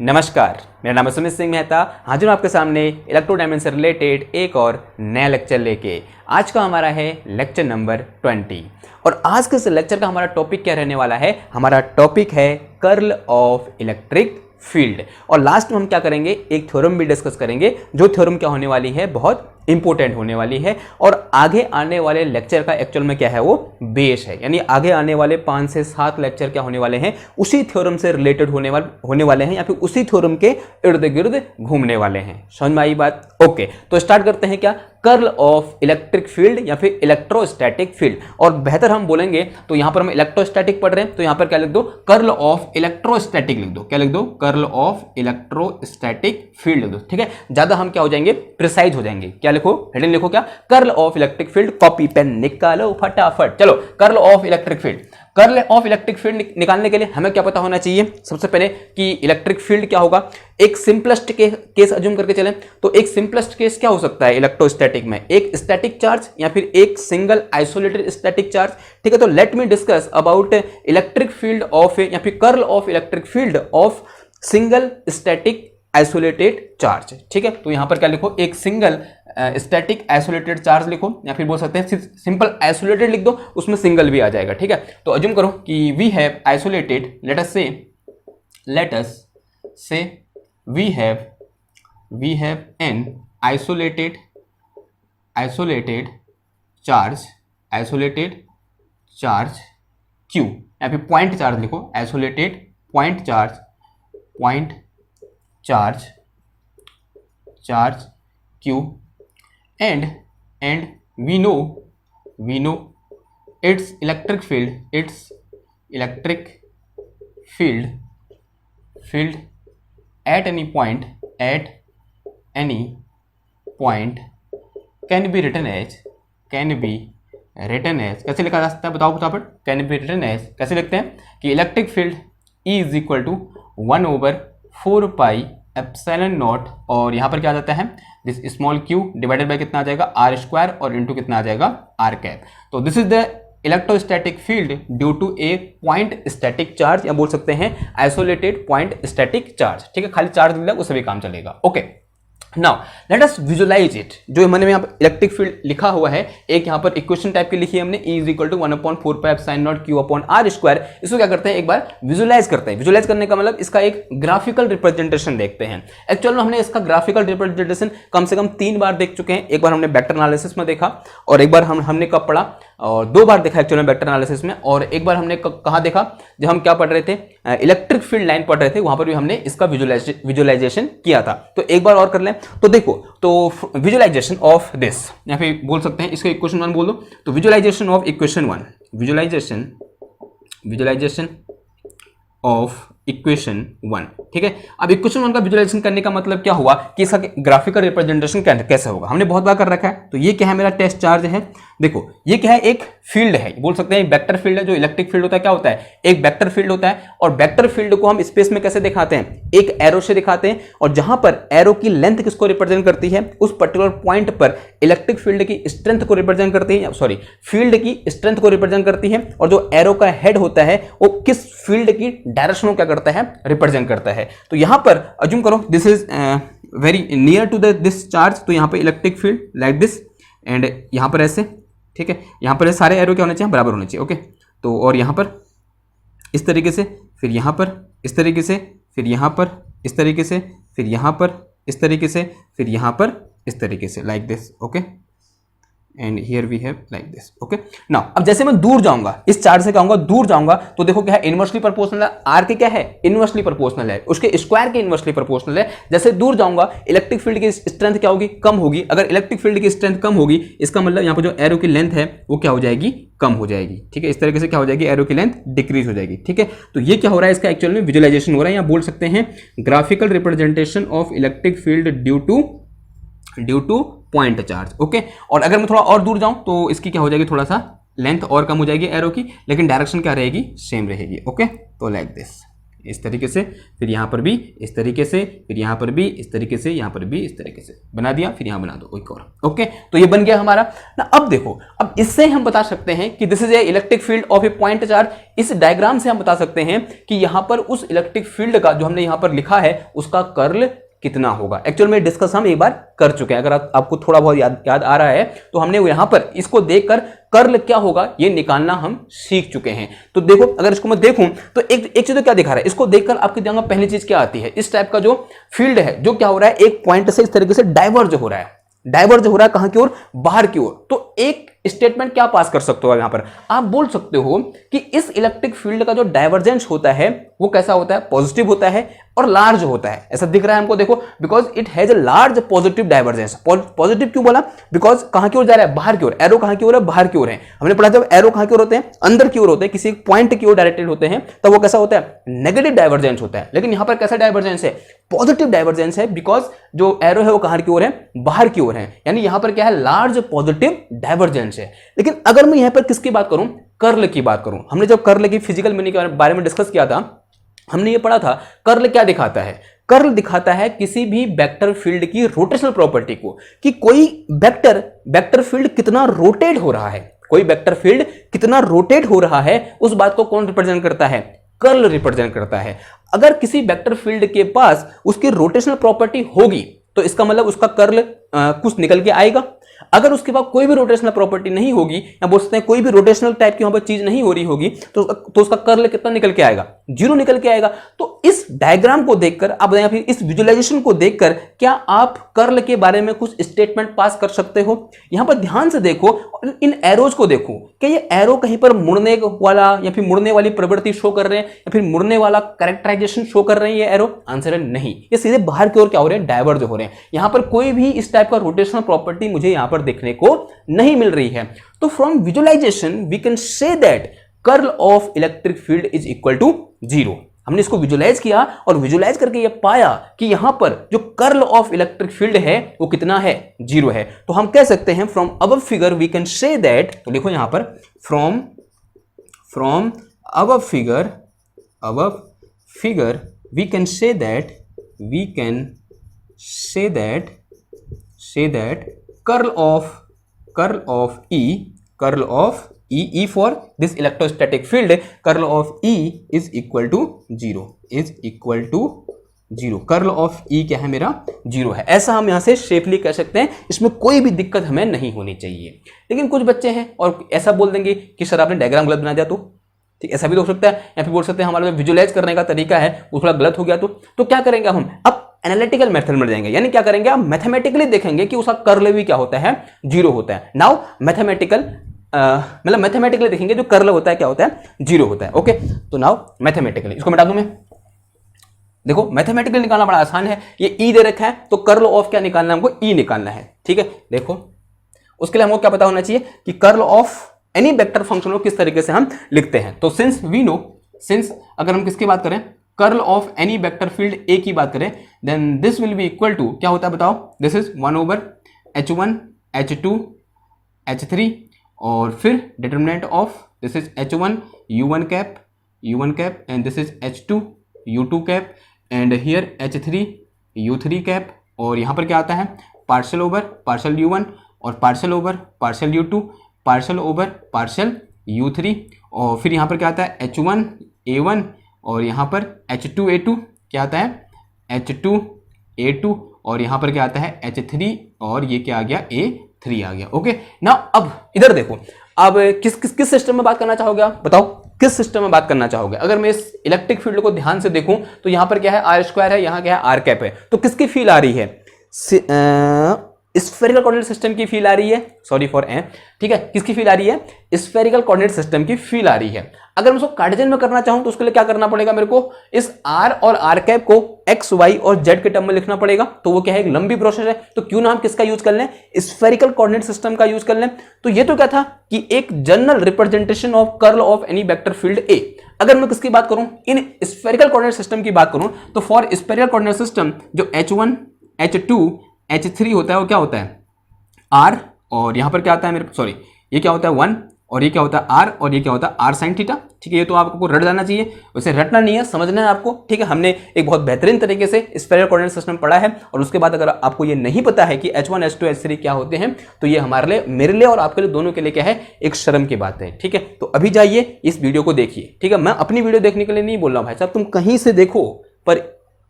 नमस्कार, मेरा नाम है सुमित सिंह मेहता। हाजिर हूँ आपके सामने इलेक्ट्रोडायनेमिक्स से रिलेटेड एक और नया लेक्चर लेके। आज का हमारा है लेक्चर नंबर 20 और आज के इस लेक्चर का हमारा टॉपिक क्या रहने वाला है? हमारा टॉपिक है कर्ल ऑफ इलेक्ट्रिक फील्ड। और लास्ट में हम क्या करेंगे, एक थ्योरम भी डिस्कस करेंगे, जो थ्योरम क्या होने वाली है, बहुत इंपॉर्टेंट होने वाली है और आगे आने वाले लेक्चर का एक्चुअल में क्या है, वो बेस है। यानी आगे आने वाले 5 से 7 लेक्चर क्या होने वाले हैं, उसी थ्योरम से रिलेटेड होने वाले हैं या फिर उसी थ्योरम के इर्द गिर्द घूमने वाले हैं। समझ में आई बात? ओके, तो स्टार्ट करते हैं। क्या? कर्ल ऑफ इलेक्ट्रिक फील्ड या फिर इलेक्ट्रोस्टैटिक फील्ड। और बेहतर हम बोलेंगे तो यहां पर हम इलेक्ट्रोस्टैटिक पढ़ रहे हैं, तो यहां पर क्या लिख दो, कर्ल ऑफ इलेक्ट्रोस्टैटिक लिख दो। क्या लिख दो? कर्ल ऑफ इलेक्ट्रोस्टैटिक फील्ड लिख दो। ठीक है, ज्यादा हम क्या हो जाएंगे, प्रिसाइज हो जाएंगे। क्या लिखो, हेडिंग लिखो, क्या? Curl of electric field. Copy pen निकालो फटाफट। चलो, curl of electric field. Curl of electric field निकालने के लिए हमें क्या पता होना चाहिए? सबसे पहले कि इलेक्ट्रिक फील्ड क्या होगा। एक सिंपलेस्ट केस अज्यूम करके चलें तो एक सिंपलेस्ट केस क्या हो सकता है इलेक्ट्रोस्टैटिक में? एक स्टैटिक चार्ज या फिर एक सिंगल आइसोलेटेड स्टैटिक चार्ज। ठीक है, तो let me discuss about electric field of या फिर curl of electric field of single static isolated charge. ठीक है, तो यहां पर क्या लिखो, एक सिंगल स्टैटिक आइसोलेटेड चार्ज लिखो या फिर बोल सकते हैं सिंपल आइसोलेटेड लिख दो, उसमें सिंगल भी आ जाएगा। ठीक है, तो अज्यूम करो कि we have isolated, let us say we have an isolated charge Q या फिर पॉइंट चार्ज लिखो, isolated point charge Q and we know its electric field at any point can be written as कैसे लिखा जा सकता है, बताओ फटाफट। कैन बी रिटन एज कैसे लिखते हैं कि electric field E is equal to 1/4 pi epsilon naught, और यहां पर क्या आ जाता है, this small q divided by कितना आ जाएगा, r स्क्वायर, और इनटू कितना आ जाएगा, r कैप। तो this is the electrostatic field due to a point static charge, या बोल सकते हैं आइसोलेटेड पॉइंट स्टैटिक चार्ज। ठीक है, खाली चार्ज मिला उससे भी काम चलेगा। Okay, now let us visualize it. जो मैंने यहाँ पर इलेक्ट्रिक फील्ड लिखा हुआ है, एक यहाँ पर इक्वेशन टाइप की लिखी है हमने, E is equal to 1/4 pi epsilon naught Q upon R square. इसको क्या करते हैं, एक बार विजुलाइज करते हैं। विजुलाइज करने का मतलब इसका एक ग्राफिकल रिप्रेजेंटेशन देखते हैं। एक्चुअल में हमने इसका ग्राफिकल रिप्रेजेंटेशन कम से कम 3 बार देख चुके हैं। एक बार हमने वेक्टर एनालिसिस में देखा, और एक बार हमने कब पढ़ा, और 2 बार देखा एक्चुअल में वेक्टर एनालिसिस में, और एक बार हमने कहाँ देखा, जब हम क्या पढ़ रहे थे, इलेक्ट्रिक फील्ड लाइन पढ़ रहे थे, वहां पर भी हमने इसका विजुलाइजेशन किया था। तो एक बार और कर लें। तो देखो, तो विजुलाइजेशन ऑफ दिस, या फिर बोल सकते हैं इसको इक्वेशन 1 बोल दो। तो visualization of equation 1, visualization of equation 1। ठीक है, अब इक्वेशन 1 का विजुलाइजेशन करने का मतलब क्या हुआ कि इसका ग्राफिकल रिप्रेजेंटेशन कैसे होगा, हमने बहुत बार कर रखा है। तो ये क्या है, मेरा टेस्ट चार्ज है। देखो, ये क्या है, एक फील्ड है, बोल सकते हैं वेक्टर फील्ड है। जो इलेक्ट्रिक फील्ड होता है क्या होता है, एक वेक्टर फील्ड होता है, और वेक्टर फील्ड को हम स्पेस में कैसे दिखाते हैं, एक एरो से दिखाते हैं, और जहां पर एरो की लेंथ किसको रिप्रेजेंट करती है, उस पर्टिकुलर पॉइंट पर इलेक्ट्रिक फील्ड की स्ट्रेंथ को रिप्रेजेंट करती है, सॉरी फील्ड की स्ट्रेंथ को रिप्रेजेंट करती है, और जो एरो का हेड होता है वो किस फील्ड की डायरेक्शन को क्या करता है, रिप्रेजेंट करता है। तो यहां पर अज्यूम करो this is very near to this charge, तो यहां पर electric field like this, and यहां पर ऐसे। ठीक है, यहां पर सारे एरो क्या होने चाहिए, बराबर होने चाहिए। ओके, तो और यहां पर इस तरीके से, फिर यहां पर इस तरीके से, फिर यहां पर इस तरीके से, फिर यहां पर इस तरीके से, फिर यहां पर इस तरीके से, like this. Okay, and here we have like this. Okay, now अब जैसे मैं दूर जाऊंगा, इस चार्ज से कहूंगा दूर जाऊंगा, तो देखो क्या है, इनवर्सली प्रोपोर्शनल है। आर के क्या है, इनवर्सली प्रोपोर्शनल है, उसके स्क्वायर के इनवर्सली प्रोपोर्शनल है। जैसे दूर जाऊंगा, इलेक्ट्रिक फील्ड की स्ट्रेंथ क्या होगी, कम होगी। अगर इलेक्ट्रिक फील्ड की स्ट्रेंथ कम होगी, इसका मतलब यहाँ पर जो एरो की लेंथ है वो क्या हो जाएगी, कम हो जाएगी। ठीक है, इस तरीके से क्या हो जाएगी, एरो की लेंथ डिक्रीज हो जाएगी। ठीक है, तो ये क्या हो रहा है, इसका एक्चुअल में विजुलाइजेशन हो रहा है, या बोल सकते हैं graphical representation of electric field due two point charge. Okay, और अगर मैं थोड़ा और दूर जाऊं तो इसकी क्या हो जाएगी, थोड़ा सा लेंथ और कम हो जाएगी एरो की, लेकिन डायरेक्शन क्या रहेगी, सेम रहेगी। ओके, तो लाइक दिस, इस तरीके से, फिर यहाँ पर भी इस तरीके से, फिर यहाँ पर भी इस तरीके से, यहाँ पर भी इस तरीके से बना दिया, फिर यहाँ बना दो एक और। ओके, तो ये बन गया हमारा ना। अब देखो, अब इससे हम बता सकते हैं कि this is a electric field of A point charge. इस डायग्राम से हम बता सकते हैं कि यहाँ पर उस इलेक्ट्रिक फील्ड का जो हमने यहाँ पर लिखा है उसका कर्ल कितना होगा। एक्चुअल में डिस्कस हम एक बार कर चुके हैं, अगर आपको थोड़ा बहुत याद आ रहा है तो हमने यहां पर इसको देखकर कर्ल क्या होगा ये निकालना हम सीख चुके हैं। तो देखो, अगर इसको मैं देखूं तो एक चीज तो क्या दिखा रहा है, इसको देखकर आपके दिमाग में पहली चीज क्या आती है, इस टाइप का जो फील्ड है जो क्या हो रहा है, एक पॉइंट से इस तरीके से डाइवर्ज हो रहा है। डाइवर्ज हो रहा है कहां की ओर, बाहर की ओर। तो एक स्टेटमेंट क्या पास कर सकते हो यहां पर, आप बोल सकते हो कि इस इलेक्ट्रिक फील्ड का जो डाइवर्जेंस होता है वो कैसा होता है, पॉजिटिव होता है और लार्ज होता है। ऐसा दिख रहा है हमको, देखो, because it has a large positive divergence. Positive क्यों बोला, बिकॉज कहां की ओर जा रहा है, बाहर की ओर। एरो कहां की ओर है, बाहर की ओर है। हमने पढ़ा जब एरो कहां की ओर होते हैं, अंदर की ओर होते हैं, किसी पॉइंट की ओर डायरेक्टेड होते हैं, तब वो कैसा होता है, नेगेटिव डाइवर्जेंस होता है। लेकिन यहां पर कैसा डाइवर्जेंस है, पॉजिटिव डाइवर्जेंस है, बिकॉज जो एरो है वो कहां की ओर है, बाहर की ओर है। यानी यहां पर क्या है, लार्ज पॉजिटिव डाइवर्जेंस है। लेकिन अगर मैं यहां पर किसकी बात करूं, कर्ल की बात करूं, हमने जब कर्ल की फिजिकल मीनिंग के बारे में डिस्कस किया था, हमने ये पढ़ा था कर्ल क्या दिखाता है, कर्ल दिखाता है किसी भी वेक्टर फील्ड की रोटेशनल प्रॉपर्टी को, कि कोई वेक्टर फील्ड कितना रोटेट हो रहा है, कोई वेक्टर फील्ड कितना रोटेट हो रहा है, उस बात को कौन रिप्रेजेंट करता है, कर्ल रिप्रेजेंट करता है। अगर किसी वेक्टर फील्ड के पास उसकी रोटेशनल प्रॉपर्टी होगी तो इसका मतलब उसका कर्ल कुछ निकल के आएगा। अगर उसके पास कोई भी रोटेशनल प्रॉपर्टी नहीं होगी, या बोल सकते हैं कोई भी रोटेशनल टाइप की वहां पर चीज नहीं हो रही होगी, तो उसका कर्ल कितना निकल के आएगा, जीरो निकल के आएगा। तो इस डायग्राम को देखकर अब या फिर इस विजुअलाइजेशन को देखकर क्या आप कर्ल के बारे में कुछ स्टेटमेंट पास कर सकते हो। यहां पर ध्यान से देखो, इन एरोज को देखो, कि ये एरो कहीं पर मुड़ने वाला या फिर मुड़ने वाली प्रवृत्ति शो कर रहे हैं या फिर मुड़ने वाला कैरेक्टराइजेशन शो कर रहे हैं ये एरो, आंसर है नहीं, ये सीधे बाहर की ओर क्या हो रहे हैं, डाइवर्ज हो रहे हैं। यहां पर कोई भी इस टाइप का रोटेशनल प्रॉपर्टी मुझे यहां पर देखने को नहीं मिल रही है। तो from visualization we can say that curl of electric field is equal to zero. हमने इसको विजुअलाइज किया और विजुअलाइज करके ये पाया कि यहां पर जो कर्ल ऑफ इलेक्ट्रिक फील्ड है वो कितना है, जीरो है। तो हम कह सकते हैं from above figure we can say that, तो देखो यहां पर from above figure we can say that curl of E for this electrostatic field, curl of E is equal to zero. Curl of E क्या है मेरा, zero है। ऐसा हम यहां से सेफली कह सकते हैं, इसमें कोई भी दिक्कत हमें नहीं होनी चाहिए। लेकिन कुछ बच्चे हैं और ऐसा बोल देंगे कि सर आपने डायग्राम गलत बना दिया, तो ठीक, ऐसा भी हो सकता है। या फिर बोल सकते हैं हमारा विजुअलाइज करने का तरीका है वो थोड़ा गलत हो गया, तो क्या करेंगे हम, अब एनालिटिकल मेथड में जाएंगे। यानी क्या करेंगे, आप मैथमेटिकली देखेंगे कि उसका कर्ल भी क्या होता है, जीरो होता है। नाउ मैथमेटिकली देखेंगे जो कर्ल होता है क्या होता है, जीरो होता है। ओके, तो नाउ मैथमेटिकली इसको मिटा दूं मैं। देखो मैथमेटिकली निकालना बड़ा आसान है, ये ई दे रखा है तो कर्ल ऑफ क्या निकालना है, हमको ई निकालना है। ठीक है, देखो उसके लिए हमको क्या पता होना चाहिए कि curl of any vector function को किस तरीके से हम लिखते हैं। तो सिंस अगर हम किसकी बात करें, curl of any vector field A की बात करें, then this will be equal to क्या होता है बताओ, this is 1/h1 h2 h3 और फिर determinant of this is h1 u1 cap and this is h2 u2 cap and here h3 u3 cap, और यहाँ पर क्या आता है पार्शियल ओवर पार्शियल u1 और partial over partial u2 partial over partial u3, और फिर यहाँ पर क्या आता है h1 a1 और यहाँ पर h2a2 क्या आता है h2a2 और यहाँ पर क्या आता है h3 और ये क्या आ गया a3 आ गया। ओके ना, अब इधर देखो, अब किस सिस्टम में बात करना चाहोगे आप बताओ, किस सिस्टम में बात करना चाहोगे। अगर मैं इस इलेक्ट्रिक फील्ड को ध्यान से देखूं तो यहाँ पर क्या है आर स्क्वायर है, यहाँ क्या है आर कैप है, तो किसकी फील आ रही है, स्फेरिकल कोऑर्डिनेट सिस्टम की फील आ रही है, सॉरी फॉर ए, ठीक है, किसकी फील आ रही है, स्फेरिकल कोऑर्डिनेट सिस्टम की फील आ रही है। अगर मैं उसको कार्टेशियन में करना चाहूं तो उसके लिए क्या करना पड़ेगा, मेरे को इस आर और आर कैप को एक्स वाई और जेड के टर्म में लिखना पड़ेगा, तो वो क्या है एक लंबी प्रोसेस है। तो क्यों ना हम किसका यूज कर लें, स्फेरिकल कोऑर्डिनेट सिस्टम का यूज कर लें। तो ये तो क्या था कि एक general representation of curl of any vector field A. अगर मैं किसकी बात करूं, इन स्फेरिकल कोऑर्डिनेट सिस्टम की बात करूं, तो फॉर स्फेरिकल कोऑर्डिनेट सिस्टम जो h1 h2 h3 होता है वो क्या होता है r, और यहां पर क्या आता है मेरे, सॉरी ये क्या होता है 1 और ये क्या होता है आर, और ये क्या होता है आर साइन थीटा। ठीक है, ये तो आपको रट जाना चाहिए, वैसे रटना नहीं है, समझना है आपको। ठीक है, हमने एक बहुत बेहतरीन तरीके से स्फेरिकल कोऑर्डिनेट सिस्टम पढ़ा है, और उसके बाद अगर आपको ये नहीं पता है कि H1 H2 H3 क्या होते हैं, तो ये हमारे लिए, मेरे लिए और आपके लिए, दोनों के लिए क्या है, एक शर्म की बात है। ठीक है, तो अभी जाइए इस वीडियो को देखिए। ठीक है, मैं अपनी वीडियो देखने के लिए नहीं बोल रहा हूं भाई साहब, तुम कहीं से देखो, पर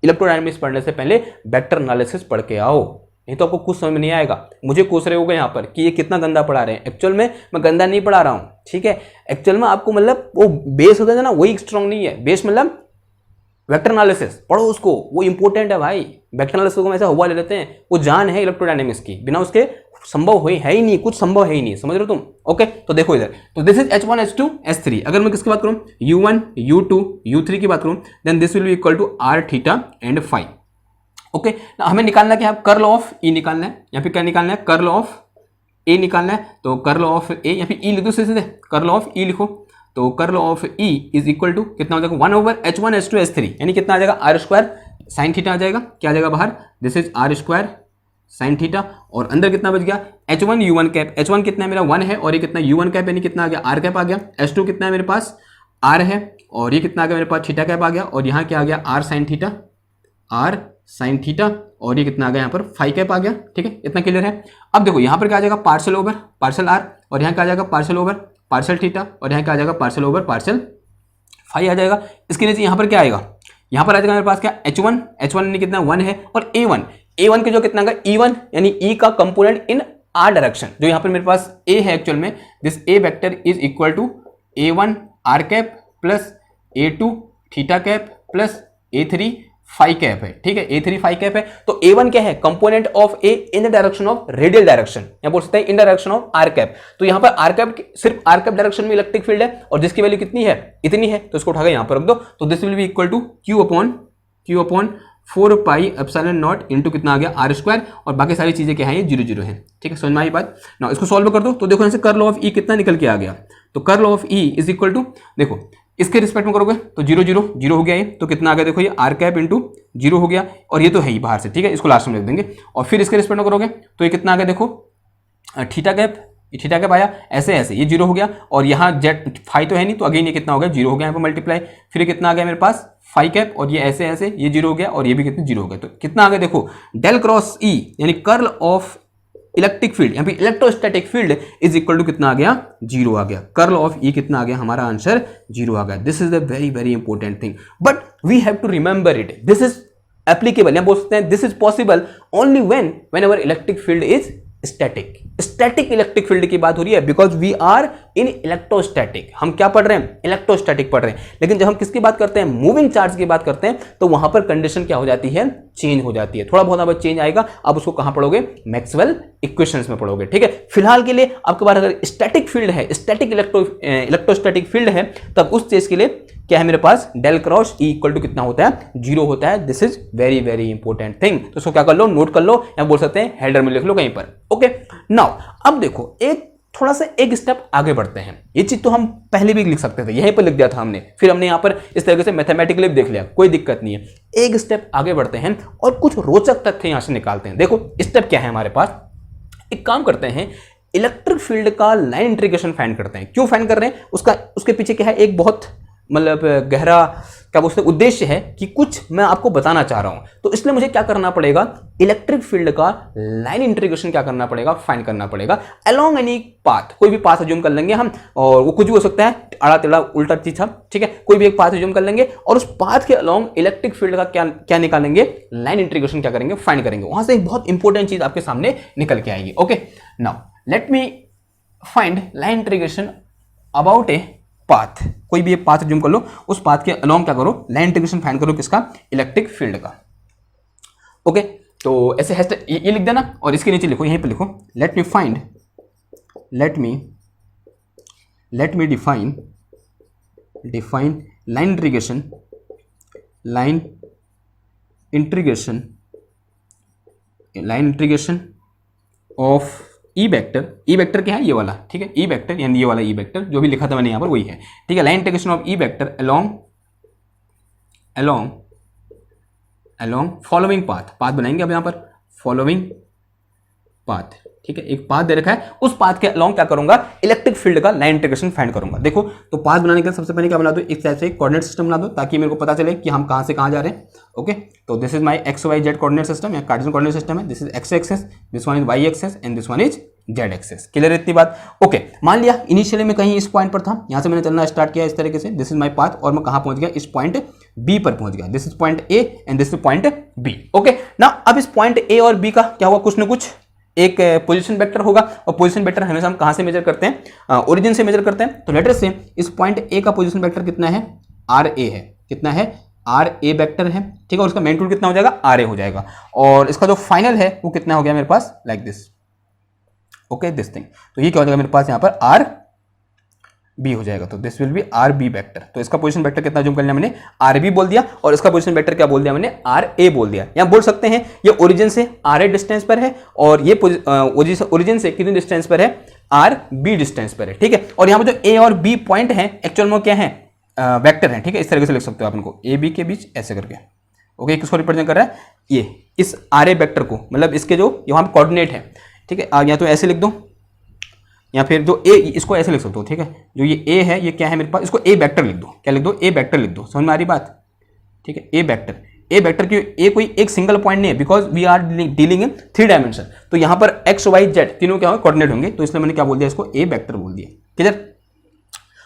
इलेक्ट्रोडायनेमिक्स पढ़ने से पहले वेक्टर एनालिसिस पढ़ के आओ, नहीं तो आपको कुछ समझ में नहीं आएगा। मुझे कोस रहे होगे यहाँ पर कि ये कितना गंदा पढ़ा रहे हैं, एक्चुअल में मैं गंदा नहीं पढ़ा रहा हूँ। ठीक है, एक्चुअल में आपको मतलब वो बेस होता है ना, वही स्ट्रांग नहीं है। बेस मतलब वेक्टर एनालिसिस पढ़ो उसको, वो इंपॉर्टेंट है भाई। वेक्टर एनालिसिस को ऐसा हवा ले लेते हैं, वो जान है इलेक्ट्रोडायनेमिक्स की, बिना उसके संभव है ही नहीं, कुछ संभव है ही नहीं। समझ रहे हो तुम? ओके, तो देखो इधर, तो this is H1 H2 H3। अगर मैं किसकी बात करूं, U1 U2 U3 की बात करूं, then this will be equal to R theta and phi. Okay, हमें निकालना क्या है, कर्ल ऑफ ई निकालना है, या फिर क्या निकालना है, कर्ल ऑफ ए निकालना है। तो कर्ल ऑफ ए, या फिर ई लिख दो सीधे, कर्ल ऑफ ई लिखो। तो curl of E is equal to कितना हो जाएगा, 1 ओवर H1 H2 H3, यानी कितना आ जाएगा, आर स्क्वायर साइन थीटा आ जाएगा। क्या आ जाएगा बाहर, this is R square sine theta, और अंदर कितना बच गया, H1 U1 कैप। H1 कितना है मेरा 1 है, और ये कितना U1 कैप, यानी कितना आ गया, आर कैप आ गया। H2 कितना है मेरे पास, आर है, और ये कितना आ गया मेरे पास, थीटा कैप आ गया, और यहाँ क्या आ गया, R sine theta, R sine theta, और ये कितना आ गया यहाँ पर फाई कैप आ गया। ठीक है, इतना क्लियर है। अब देखो यहाँ पर क्या आ जाएगा, पार्सल ओवर पार्सल आर, और यहाँ क्या आ जाएगा, पार्सल ओवर पार्सल थीटा, और यहाँ क्या आ जाएगा, पार्सल ओवर पार्सल फाई आ जाएगा। इसके नीचे यहाँ पर क्या आएगा, यहाँ पर आ जाएगा मेरे पास क्या, H1 यानी कितना 1 है, और A1 के जो कितना का E1 यानी E का कंपोनेंट इन आर डायरेक्शन, जो यहाँ पर मेरे पास A है एक्चुअल में, this A vector is equal to A1 R cap plus A2 theta cap plus A3 phi cap है। ठीक है, A3 फाई कैप है। तो A1 क्या है, component of A in the direction of radial direction, या बोल सकते हैं in direction of R cap. तो यहाँ पर आर कैप, सिर्फ आर कैप डायरेक्शन में इलेक्ट्रिक फील्ड है, और जिसकी वैल्यू कितनी है, इतनी है, तो इसको उठाकर यहाँ पर रख दो। तो this will be equal to Q upon 4 pi epsilon naught into कितना आ गया, आर स्क्वायर, और बाकी सारी चीजें क्या है, ये 0 0 है। ठीक है, समझ में आई बात ना। इसको सॉल्व कर दो, तो देखो यहाँ से कर्ल ऑफ ई कितना निकल के आ गया, तो curl of E is equal to, देखो इसके रिस्पेक्ट में करोगे तो 0 0 0 हो गया ये, तो कितना आ गया, देखो ये आर कैप इंटू 0 हो गया, और ये तो है ही बाहर से। ठीक है, इसको लास्ट में लिख देंगे, और फिर इसके रिस्पेक्ट में करोगे तो ये कितना आ गया, देखो थीटा कैप आया, ऐसे ऐसे ये 0 हो गया, और यहाँ जेट फाई तो है नहीं, तो अगेन ये कितना हो गया, 0 हो गया यहाँ पर मल्टीप्लाई, फिर ये कितना आ गया मेरे पास फाई कैप, और ये ऐसे ऐसे ये 0 हो गया, और ये भी कितने 0 हो गया। तो कितना आ गया, देखो डेल क्रॉस ई यानी कर्ल ऑफ इलेक्ट्रिक फील्ड, यहाँ पे electrostatic field is equal to कितना आ गया, 0 आ गया। कर्ल ऑफ ई कितना आ गया, हमारा आंसर 0 आ गया। This is the very very important thing, but we have to remember it. This is applicable, या बोल सकते हैं this is possible only when our electric field is static electric field की बात हो रही है, because we are in electrostatic. हम क्या पढ़ रहे हैं, इलेक्ट्रोस्टैटिक पढ़ रहे हैं। लेकिन जब हम किसकी बात करते हैं, मूविंग चार्ज की बात करते हैं, तो वहां पर कंडीशन क्या हो जाती है, चेंज हो जाती है। थोड़ा बहुत अब चेंज आएगा, आप उसको कहां पढ़ोगे, मैक्सवेल इक्वेशंस में पढ़ोगे। ठीक है, फिलहाल के लिए आपके पास अगर स्टैटिक फील्ड है, स्टैटिक इलेक्ट्रोस्टैटिक फील्ड है, तब उस चीज के लिए क्या है मेरे पास, del cross E equal to कितना होता है, 0 होता है। This is very very important thing. तो इसको क्या कर लो, नोट कर लो, या बोल सकते हैं हेडर में लिख लो कहीं पर। ओके, नाउ अब देखो थोड़ा सा एक स्टेप आगे बढ़ते हैं। ये चीज तो हम पहले भी लिख सकते थे, यहीं पर लिख दिया था हमने, फिर हमने यहाँ पर इस तरीके से मैथमेटिकली देख लिया, कोई दिक्कत नहीं है। एक स्टेप आगे बढ़ते हैं और कुछ रोचक तथ्य यहां से निकालते हैं। देखो स्टेप क्या है हमारे पास, एक काम करते हैं, इलेक्ट्रिक फील्ड का लाइन इंटीग्रेशन फाइंड करते हैं। क्यों फाइंड कर रहे हैं, उसके पीछे क्या है, एक बहुत मतलब गहरा क्या बोलते हैं उद्देश्य है कि कुछ मैं आपको बताना चाह रहा हूं। तो इसलिए मुझे क्या करना पड़ेगा, इलेक्ट्रिक फील्ड का लाइन इंटीग्रेशन क्या करना पड़ेगा, फाइंड करना पड़ेगा अलोंग एनी पाथ। कोई भी पाथ अज्यूम कर लेंगे हम, और वो कुछ भी हो सकता है, आड़ा टेढ़ा उल्टा सीधा, ठीक है, कोई भी एक पाथ अज्यूम कर लेंगे, और उस पाथ के अलोंग इलेक्ट्रिक फील्ड का क्या निकालेंगे, लाइन इंटीग्रेशन क्या करेंगे, फाइंड करेंगे। वहां से एक बहुत इंपॉर्टेंट चीज आपके सामने निकल के आएगी। Okay, now let me find line integration about a path. कोई भी एक पाथ अज्यूम कर लो, उस पाथ के अलोंग क्या करो, लाइन इंटीग्रेशन फाइंड करो, किसका, इलेक्ट्रिक फील्ड का। ओके, तो ऐसे ये लिख देना, और इसके नीचे लिखो, यहीं पे लिखो, let me define line integration of E vector क्या है, ये वाला, ठीक है, ई वेक्टर यानी ये वाला ई वेक्टर जो भी लिखा था मैंने यहाँ पर वही है, ठीक है। Line integration of E vector along following path बनाएंगे अब यहाँ पर, फॉलोइंग पाथ, ठीक है, एक पाथ दे रखा है, उस पाथ के अलोंग क्या करूंगा, इलेक्ट्रिक फील्ड का लाइन इंटीग्रेशन फाइंड करूंगा। देखो तो पाथ बनाने के लिए सबसे पहले क्या बना दो, एक तरह से कोऑर्डिनेट सिस्टम बना दो ताकि मेरे को पता चले कि हम कहां से कहां जा रहे हैं। ओके, तो this is my X Y Z coordinate system या कार्टेशियन कोऑर्डिनेट सिस्टम है। This is X axis, this one is Y axis and this one is Z axis. Clear है इतनी बात? ओके, मान लिया इनिशियली मैं कहीं इस पॉइंट पर था, यहां से मैंने चलना स्टार्ट किया इस तरीके से, दिस इज माय पाथ, और मैं कहां पहुंच गया, इस पॉइंट बी पर पहुंच गया। This is point A and this is point B. Okay, now अब इस पॉइंट ए और बी का क्या हुआ, कुछ ना कुछ एक पोजीशन वेक्टर होगा, और पोजीशन वेक्टर हमेशा हम कहां से मेजर करते हैं, ओरिजिन से मेजर करते हैं। तो लेटर से इस पॉइंट ए का पोजीशन वेक्टर कितना है, आर ए है, कितना है, आर ए वेक्टर है, ठीक है, और उसका मैग्नीट्यूड कितना हो जाएगा, आर ए हो जाएगा, और इसका जो फाइनल है वो कितना हो गया मेरे पास, like this. Okay, this thing, तो ये क्या हो जाएगा मेरे पास यहाँ पर आर बी हो जाएगा, तो this will be R B vector. तो इसका पोजीशन वेक्टर कितना जूम कर लिया मैंने, आर बी बोल दिया, और इसका पोजीशन वेक्टर क्या बोल दिया मैंने, आर ए बोल दिया। या बोल सकते हैं ये ओरिजिन से आर ए डिस्टेंस पर है, और ये ओरिजिन से कितनी डिस्टेंस पर है, आर बी डिस्टेंस पर है, ठीक है। और यहाँ पर जो ए और बी पॉइंट है एक्चुअल में क्या है, वेक्टर है, ठीक है, इस तरीके से लिख सकते हो आप इनको, ए बी के बीच ऐसे करके। ओके, किसको रिप्रेजेंट कर रहा है, ये इस आर ए वेक्टर को, मतलब इसके जो यहाँ पे कोऑर्डिनेट है, ठीक है, या तो ऐसे लिख दो, या फिर जो ए, इसको ऐसे लिख सकते हो, ठीक है, जो ये ए है ये क्या है मेरे पास, इसको ए वेक्टर लिख दो, क्या लिख दो, ए वेक्टर लिख दो, समझ में आ रही बात, ठीक है। ए वेक्टर, ए वेक्टर की ए कोई एक सिंगल पॉइंट नहीं है, because we are dealing in 3 dimension, तो यहां पर एक्स वाई जेड तीनों क्या होंगे, कोऑर्डिनेट होंगे, तो इसलिए मैंने क्या बोल दिया, इसको ए वेक्टर बोल दिया। क्लियर?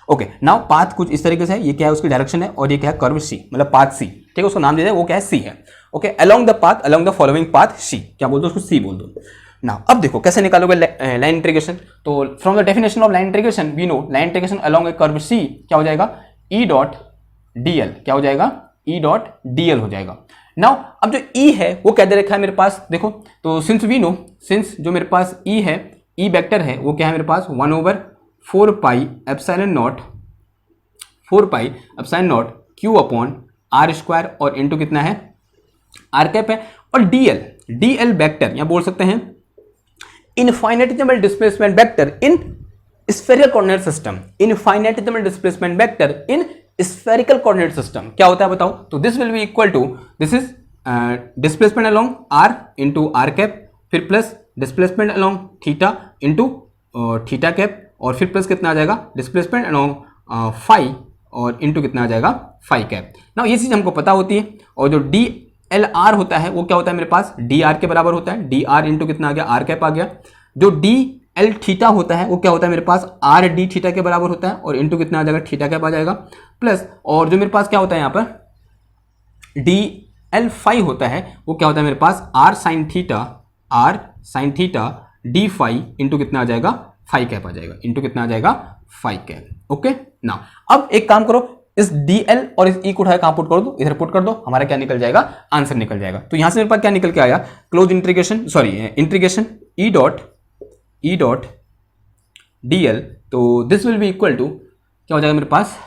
ओके, नाउ पाथ कुछ इस तरीके से है, ये क्या है, उसकी डायरेक्शन है, और ये क्या है, कर्व सी, मतलब पाथ सी, ठीक है, उसका नाम दे दिया, वो क्या है, सी है। Okay, along the path, along the following path C, क्या बोल दो उसको, सी बोल दो। नाउ अब देखो कैसे निकालोगे लाइन इंटीग्रेशन। तो from the definition of line integration we know line integration along a curve C क्या हो जाएगा, ई डॉट डीएल, क्या हो जाएगा, ई डॉट डीएल हो जाएगा। नाउ अब जो ई है वो क्या दे रखा है मेरे पास, देखो तो सिंस वी नो, सिंस जो मेरे पास ई है, ई वेक्टर है, वो क्या है मेरे पास 1/4 pi epsilon naught, 4 pi epsilon naught Q upon R square, और इनटू कितना है, आर कैप है, और डीएल, डीएल वेक्टर या बोल सकते हैं infinitesimal displacement vector in spherical coordinate system, infinitesimal displacement vector in spherical coordinate system क्या होता है बताओ। तो this will be equal to, this is displacement along R into R cap, फिर plus displacement along theta into theta cap, और फिर plus कितना आ जाएगा, डिस्प्लेसमेंट अलोंग फाई, और इंटू कितना आ जाएगा, फाई कैप। ना ये चीज हमको पता होती है, और जो डी एल आर होता है वो क्या होता है मेरे पास, डी आर के बराबर होता है, डी आर इंटू कितना आ गया, आर कैप आ गया। जो डी एल थीटा होता है वो क्या होता है मेरे पास, आर डी थीटा के बराबर होता है, और इंटू कितना आ जाएगा, थीटा कैप आ जाएगा, प्लस और जो मेरे पास क्या होता है यहाँ पर डी एल फाई होता है वो क्या होता है मेरे पास, R sine theta D phi into कितना आ जाएगा, फाई कैप आ जाएगा, इंटू कितना आ जाएगा, फाई कैप। ओके, ना अब एक काम करो, इस dl और इस e को उठाया कहां पुट कर दो, इधर पुट कर दो, हमारा क्या निकल जाएगा, आंसर निकल जाएगा। तो यहां से मेरे पास क्या निकल के आया, close integration, sorry integration e dot dl, तो this will be equal to क्या हो जाएगा मेरे पास,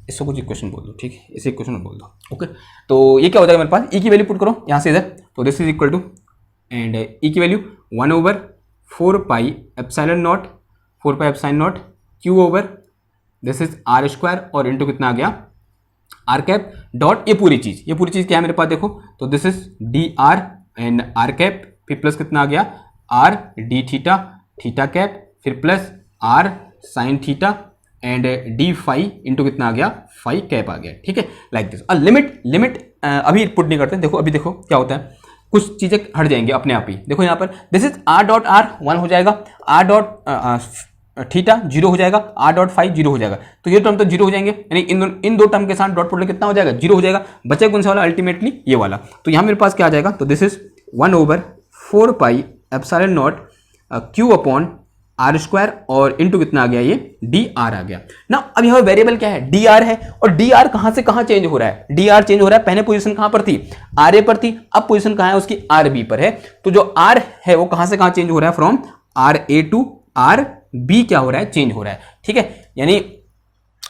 इसको कुछ इक्वेशन बोल दो, ठीक है, इसे इक्वेशन बोल दो। ओके, तो ये क्या हो जाएगा मेरे पास, e की वैल्यू पुट करो यहां से इधर, तो this is equal to, and e की value 1/4 pi epsilon naught, 4 pi epsilon naught Q over this is R square, और इंटू कितना आ गया, आर कैप डॉट ये पूरी चीज क्या है मेरे पास, देखो तो this is D R and R cap, फिर प्लस कितना आ गया, R D theta theta cap, फिर plus R sine theta and D phi into कितना आ गया, फाई कैप आ गया, ठीक है, लाइक दिस। और लिमिट अभी पुट नहीं करते, देखो अभी देखो क्या होता है, कुछ चीजें हट जाएंगे अपने आप ही। देखो यहाँ पर this is R dot are 1 हो जाएगा, आर डॉट थीटा 0 हो जाएगा, आर डॉट फाई 0 हो जाएगा, तो ये टर्म तो 0 हो जाएंगे, यानी इन दो टर्म के साथ डॉट प्रोडक्ट कितना हो जाएगा, 0 हो जाएगा, बचेगा कौन सा वाला, अल्टीमेटली ये वाला। तो यहाँ मेरे पास क्या आ जाएगा, तो this is 1/4 pi epsilon naught Q upon R square, और इंटू कितना आ गया, ये डी आर आ गया ना। अब यहाँ वेरिएबल क्या है, डी आर है, और डी आर कहाँ से कहाँ चेंज हो रहा है, डी आर चेंज हो रहा है, पहले पोजीशन कहाँ पर थी, आर ए पर थी, अब पोजीशन कहाँ है उसकी, आर बी पर है। तो जो आर है वो कहाँ से कहाँ चेंज हो रहा है, from R A to R B क्या हो रहा है, चेंज हो रहा है, ठीक है, यानी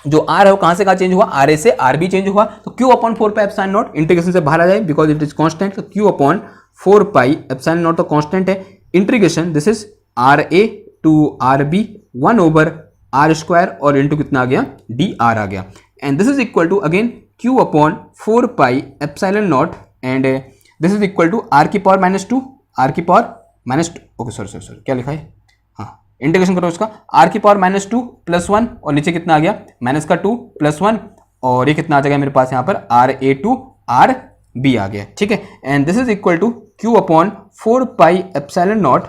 जो आर है वो कहां से कहां चेंज हुआ, आर ए से आर बी चेंज हुआ। तो Q upon 4 pi epsilon naught, integration से बाहर आ जाए बिकॉज इट इज कांस्टेंट, तो Q upon 4 pi epsilon naught तो कांस्टेंट है, integration this is R A to R B 1/r square, और इंटू कितना आ गया, डी आर आ गया, and this is equal to again Q upon 4 pi epsilon naught, and this is equal to R की power -2, are की power -2, okay sorry क्या लिखा है, हाँ इंटीग्रेशन करो इसका, आर की पावर -2 + 1 और नीचे कितना आ गया -2 + 1 और ये कितना आ जाएगा मेरे पास यहाँ पर RA2 RB आ गया, ठीक है। And this is equal to Q upon 4 pi epsilon naught,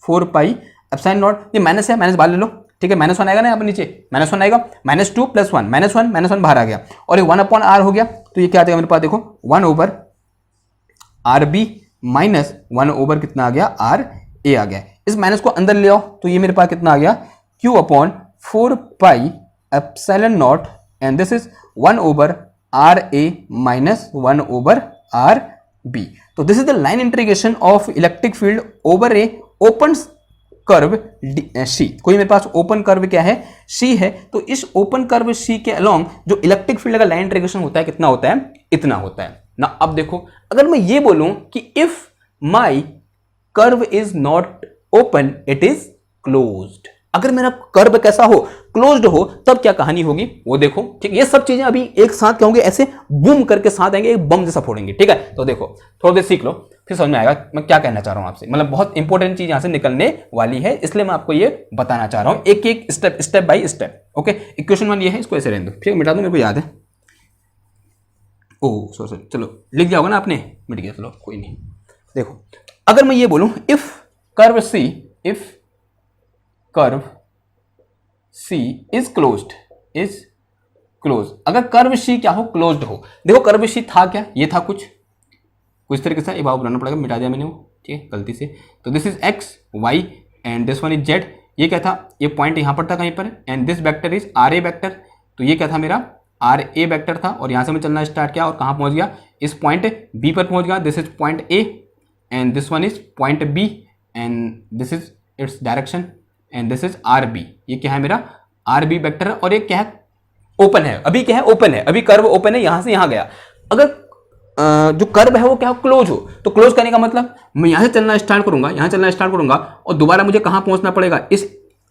4 pi epsilon naught, ये माइनस है, माइनस बाहर ले लो, ठीक है, -1 आएगा ना यहाँ पर नीचे, -1 आएगा, -2 + 1, -1 बाहर आ गया और ये 1/r हो गया, तो ये क्या आ जाएगा मेरे पास देखो 1/RB माइनस 1 कितना आ गया RA आ गया। इस माइनस को अंदर ले आओ तो ये मेरे पास कितना आ गया Q upon 4 pi epsilon naught and this is 1/RA minus 1/RB। तो this is the line integration of electric field over A open curve C। कोई मेरे पास ओपन कर्व क्या है C है, तो इस ओपन कर्व C के अलोंग जो इलेक्ट्रिक फील्ड का लाइन इंटीग्रेशन होता है कितना होता है, इतना होता है ना। अब देखो अगर मैं ये बोलूं कि if my curve is not open it is closed, अगर मेरा कर्व कैसा हो, क्लोज्ड हो, तब क्या कहानी होगी वो देखो, ठीक है। ये सब चीजें अभी एक साथ क्या होंगे, ऐसे बूम करके साथ आएंगे, एक बम जैसा फोड़ेंगे, ठीक है। तो देखो थोड़ा देर सीख लो फिर समझ में आएगा मैं क्या कहना चाह रहा हूं आपसे, मतलब बहुत इंपॉर्टेंट चीज यहां से निकलने वाली है, इसलिए मैं आपको ये बताना चाह रहा हूं एक एक step by step, okay. Equation 1 ये है, इसको ऐसे रहने दो, ठीक है, मिटा दो, मेरे को याद है, ओह सॉरी चलो लिख दिया होगा ना आपने, मिट गया, चलो कोई नहीं। देखो अगर मैं ये बोलूं if curve C is closed, अगर कर्व C क्या हो, क्लोज्ड हो, देखो कर्व C था क्या, ये था कुछ तरीके से, एक बार बनाना पड़ेगा, मिटा दिया मैंने वो, ठीक है गलती से। तो this is x y and this one is z, ये क्या था, ये पॉइंट यहां पर था कहीं पर, and this vector is RA vector, तो ये क्या था मेरा RA वेक्टर था और यहां से मैं चलना स्टार्ट किया और कहां पहुंच गया, इस पॉइंट B पर पहुंच गया, this is point A and this one is point B and this is its direction and this is RB, ये क्या है मेरा RB वेक्टर है और ये क्या है, ओपन है, अभी क्या है, ओपन है, अभी कर्व ओपन है, यहां से यहां गया। अगर जो कर्व है वो क्या हो, क्लोज हो, तो क्लोज करने का मतलब मैं यहां से चलना स्टार्ट करूंगा, और दोबारा मुझे कहां पहुंचना पड़ेगा, इस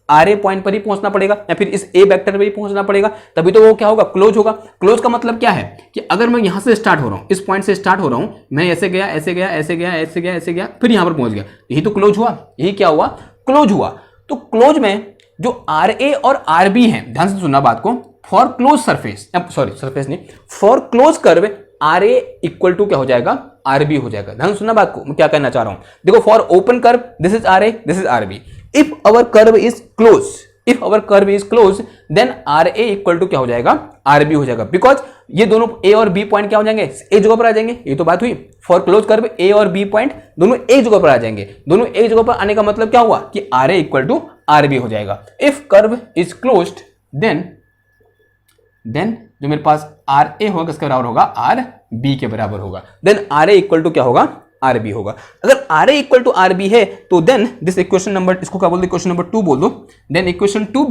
RA पॉइंट पर ही पहुंचना पड़ेगा या फिर इस A वेक्टर पर ही पहुंचना पड़ेगा, तभी तो वो क्या होगा, क्लोज होगा। क्लोज का मतलब क्या है कि अगर मैं यहां से स्टार्ट हो रहा हूं, इस पॉइंट से स्टार्ट हो रहा हूं, मैं ऐसे गया फिर यहां पर पहुंच गया, यही तो क्लोज हुआ, यही क्या हुआ, क्लोज हुआ। तो क्लोज में जो RA और RB है, ध्यान से सुनना बात को, फॉर क्लोज सरफेस नहीं, for close curve RA equal to क्या हो जाएगा, RB हो जाएगा। ध्यान से सुनना बात को, मैं क्या कहना चाह रहा हूं, देखो for open curve this is RA, this is RB, if our curve is close then RA equal to क्या हो जाएगा, RB हो जाएगा, बिकॉज ये दोनों A और B पॉइंट क्या हो जाएंगे, एक जगह पर आ जाएंगे, ये तो बात हुई। फॉर क्लोज कर्व A और B पॉइंट दोनों एक जगह पर आ जाएंगे, दोनों एक जगह पर आने का मतलब क्या हुआ कि RA इक्वल टू RB हो जाएगा। If curve is closed then जो मेरे पास RA होगा किसके बराबर होगा, RB के बराबर होगा, देन RA इक्वल टू क्या होगा, RB होगा। अगर RA इक्वल टू RB है तो देन दिस इक्वेशन नंबर, इसको क्या बोल दो, इक्वेशन नंबर 2 बोल दो, देन इक्वेशन 2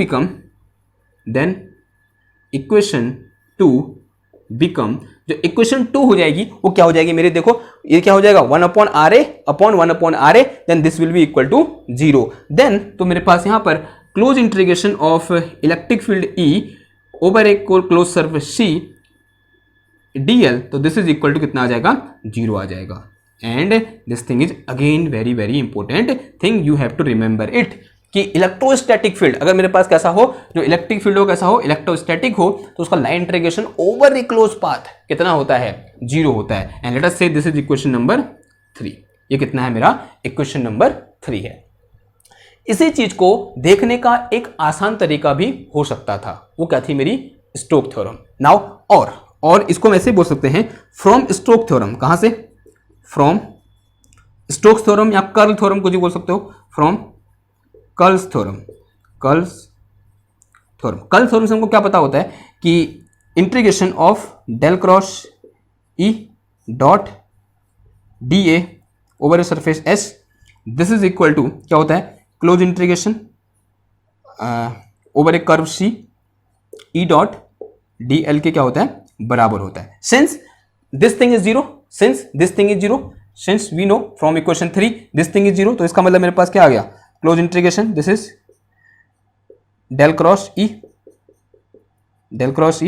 बिकम जो इक्वेशन 2 हो जाएगी वो क्या हो जाएगी मेरे, देखो ये क्या हो जाएगा 1/RA upon 1/RA, then this will be equal to 0। Then तो मेरे पास यहां पर close integration of electric field E over a close surface C dl, तो दिस इज इक्वल टू कितना आ जाएगा, 0 आ जाएगा। And this thing is again very very important thing, you have to remember it, कि इलेक्ट्रोस्टैटिक फील्ड अगर मेरे पास कैसा हो, जो इलेक्ट्रिक फील्ड हो कैसा हो, इलेक्ट्रोस्टैटिक हो, तो उसका line integration over a close path कितना होता है, 0 होता है। एंड लेट अस से दिस इज इक्वेशन नंबर 3, ये कितना है मेरा, इक्वेशन नंबर 3 है। इसी चीज को देखने का एक आसान तरीका भी हो सकता था, वो क्या थी मेरी, स्टोक थ्योरम। नाउ और इसको वैसे बोल सकते हैं फ्रॉम स्टोक थ्योरम, कहां से, फ्रॉम स्टोक्स थ्योरम या कर्ल थ्योरम को जी बोल सकते हो, फ्रॉम कर्ल्स थ्योरम से हमको क्या पता होता है कि integration of del cross E dot dA over a surface S, this is equal to क्या होता है, close integration over a curve C E dot dl के क्या होता है, बराबर होता है। Since this thing is zero, since we know from equation 3 this thing is 0, तो इसका मतलब मेरे पास क्या आ गया, close integration this is del cross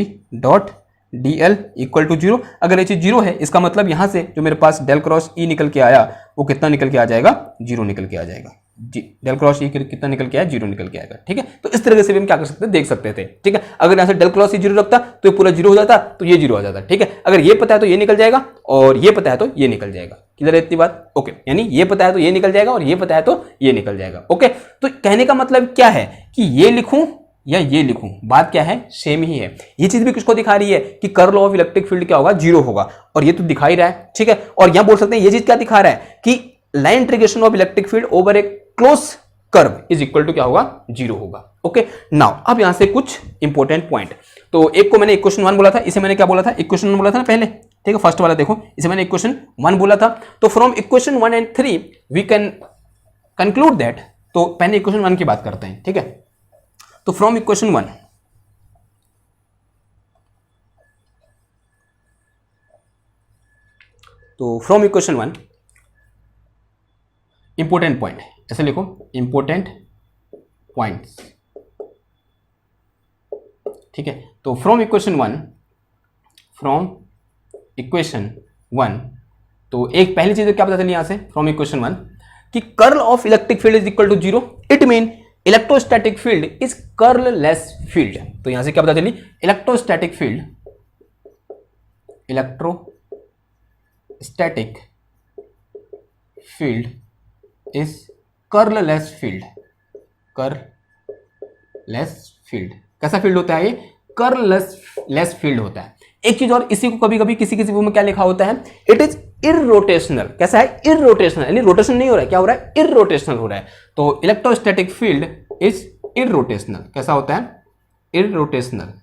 E dot D L equal to zero. अगर ये चीज जीरो है इसका मतलब यहां से जो मेरे पास डेल क्रॉस ई निकल के आया वो कितना निकल के आ जाएगा, जीरो निकल के आ जाएगा। डेल क्रॉस ई कितना निकल के आया, जीरो निकल के आएगा। ठीक है, तो इस तरीके से भी हम क्या कर सकते हैं, देख सकते थे। ठीक है, अगर यहां से डेल क्रॉस ई जीरो रखता तो ये पूरा जीरो हो जाता, तो ये जीरो आ जाता। ठीक है, अगर ये पता है तो ये निकल जाएगा और ये पता है तो ये निकल जाएगा। क्लियर है इतनी बात? ओके, यानी ये पता है तो ये निकल जाएगा और ये पता है तो ये निकल जाएगा। ओके, तो कहने का मतलब क्या है कि ये लिखूं या ये लिखूं, बात क्या है, सेम ही है। ये चीज भी किसको दिखा रही है कि कर्ल ऑफ इलेक्ट्रिक फील्ड क्या होगा, जीरो होगा, और ये तो दिखा ही रहा है। ठीक है, और यहां बोल सकते हैं ये चीज क्या दिखा रहा है कि line integration of electric field over a close curve is equal to क्या होगा, जीरो होगा। ओके, नाउ अब यहां से कुछ इंपॉर्टेंट पॉइंट। तो एक को मैंने इक्वेशन 1 बोला था, इसे मैंने क्या बोला था, इक्वेशन 1 बोला था ना पहले। ठीक है, फर्स्ट वाला देखो, इसे मैंने इक्वेशन 1 बोला था। तो from equation 1 and 3 we can conclude that, तो पहले इक्वेशन 1 की बात करते हैं। ठीक है, तो फ्रॉम इक्वेशन 1 तो फ्रॉम इक्वेशन 1 इंपॉर्टेंट पॉइंट, ऐसे लिखो इंपॉर्टेंट पॉइंट्स। ठीक है, तो फ्रॉम इक्वेशन 1 तो एक पहली चीज क्या पता चली यहां से फ्रॉम इक्वेशन 1 कि curl of electric field is equal to zero. It mean electrostatic field is curlless field. तो यहां से क्या पता चली, electrostatic field is curlless field. कैसा फील्ड होता है ये, कर्ललेस फील्ड होता है। एक चीज और, इसी को कभी कभी किसी किसी बुक में क्या लिखा होता है, इट इज इररोटेशनल। कैसा है, इररोटेशनल, यानी रोटेशन नहीं हो रहा है, क्या हो रहा है, इररोटेशनल हो रहा है। तो इलेक्ट्रोस्टैटिक फील्ड इज इररोटेशनल। कैसा होता है, इररोटेशनल,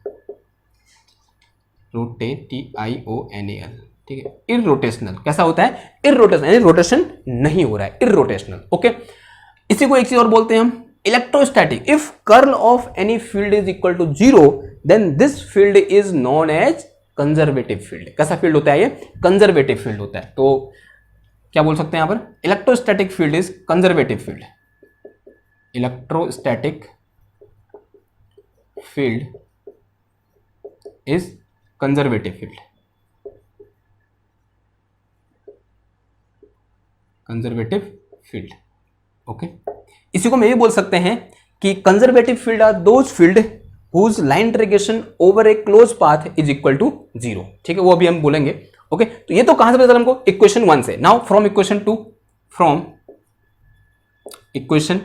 TIONAL। ठीक है, इररोटेशनल कैसा होता है, इररोटेशनल यानी रोटेशन नहीं हो रहा है, इररोटेशनल। ओके, इसी को एक चीज और बोलते हैं हम electrostatic. If curl of any field is equal to zero then this field is known as conservative field. कैसा फील्ड होता है ये, कंजर्वेटिव फील्ड होता है। तो क्या बोल सकते हैं यहां पर, electrostatic field is conservative field. Electrostatic field is conservative field. Conservative field. Okay, इसी को मैं ये बोल सकते हैं कि conservative field are those field whose line integration over a close path is equal to zero. ठीक है, वो अभी हम बोलेंगे। ओके, तो ये तो कहां से पता चला हमको, इक्वेशन 1 से। नाउ फ्रॉम इक्वेशन 2, इक्वेशन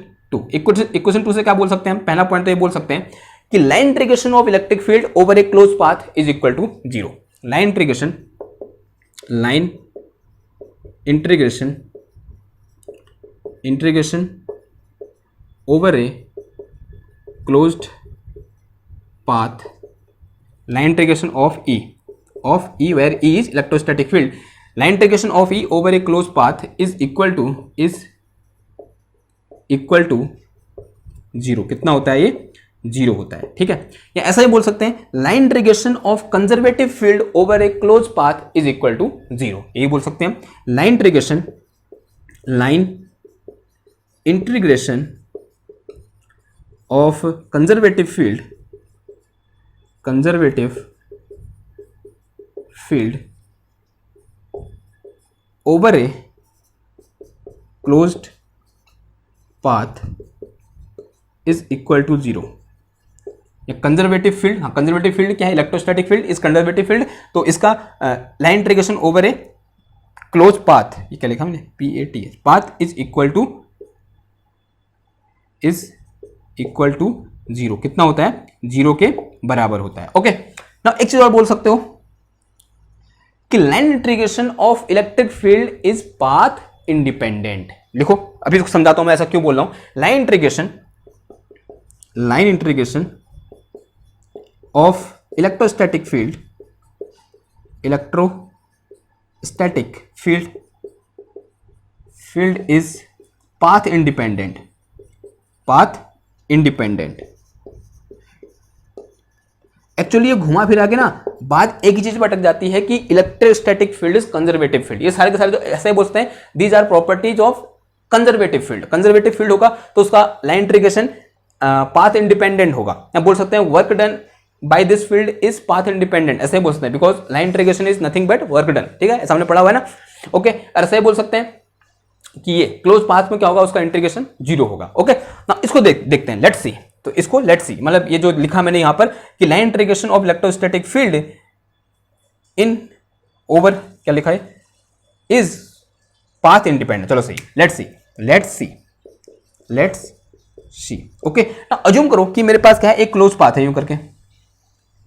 2 से क्या बोल सकते हैं हम, पहला पॉइंट तो ये बोल सकते हैं कि line integration of electric field over a close path is equal to zero. Line integration over a closed path, line integration of E where E is electrostatic field, line integration of E over a closed path is equal to zero. कितना होता है ये, zero होता है। ठीक है, या ऐसा ही बोल सकते हैं line integration of conservative field over a close path is equal to zero. यही बोल सकते हैं line integration of conservative field over a closed path is equal to zero. Conservative field, हाँ कंजर्वेटिव फील्ड क्या है, electrostatic field is conservative field. तो इसका line integration over a close path, ये क्या लिखा हमने, PATH, path is equal to zero. कितना होता है, जीरो के बराबर होता है। ओके, नाउ एक चीज और बोल सकते हो कि line integration of electric field is path independent. लिखो, अभी समझाता हूं मैं ऐसा क्यों बोल रहा हूं। Line integration of electrostatic field is path independent. Actually ये घुमा फिरा के ना बात एक ही चीज पर अटक जाती है कि electrostatic field is conservative field. ये सारे के सारे जो ऐसे बोलते हैं, these are properties of conservative field. Conservative field होगा तो उसका लाइन इंटीग्रेशन पाथ इंडिपेंडेंट होगा, या बोल सकते हैं work done by this field is path independent, ऐसे बोल सकते हैं, because line integration is nothing but work done. ठीक है, सामने पढ़ा हुआ है ना। ओके, और ऐसे बोल सकते हैं कि ये क्लोज पाथ में क्या होगा, उसका इंटीग्रेशन 0 होगा। ओके, ना इसको देखते हैं, लेट्स सी। तो इसको लेट्स सी मतलब ये जो लिखा मैंने यहां पर कि line integration of electrostatic field in over, क्या लिखा है, इज पाथ इंडिपेंडेंट। चलो सही, लेट्स सी। ओके, ना अज्यूम करो कि मेरे पास क्या है, एक क्लोज पाथ है, यूं करके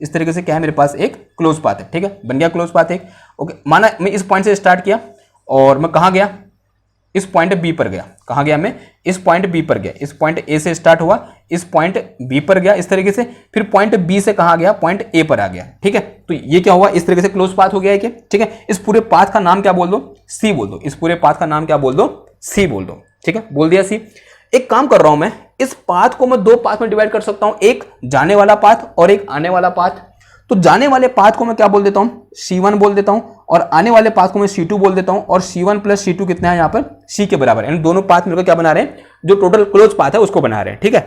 इस तरीके से क्या है, मेरे पास एक क्लोज पाथ है। ठीक है, बन गया क्लोज पाथ एक। ओके, माना मैं इस पॉइंट से स्टार्ट किया और मैं कहां गया, इस पॉइंट बी पर गया। कहां गया मैं, इस पॉइंट बी पर गया। इस पॉइंट ए से स्टार्ट हुआ, इस पॉइंट बी पर गया इस तरीके से, फिर पॉइंट बी से कहां गया, पॉइंट ए पर आ गया। ठीक है, तो ये क्या हुआ, इस तरीके से क्लोज पाथ हो गया है क्या। ठीक है, इस पूरे पाथ का नाम क्या बोल दो, सी बोल दो। इस पूरे पाथ का नाम क्या बोल दो, सी बोल दो। ठीक है, बोल दिया सी। एक काम कर रहा हूं मैं, इस पाथ को मैं दो पाथ में डिवाइड कर सकता हूं, एक जाने वाला पाथ और एक आने वाला पाथ। तो जाने वाले पाथ को मैं क्या बोल देता हूं, C1 बोल देता हूं, और आने वाले पाथ को मैं C2 बोल देता हूं। और C1 प्लस C2 कितना है यहां पर, C के बराबर, यानी दोनों पाथ मिलकर क्या बना रहे हैं, जो टोटल क्लोज पाथ है उसको बना रहे हैं। ठीक है,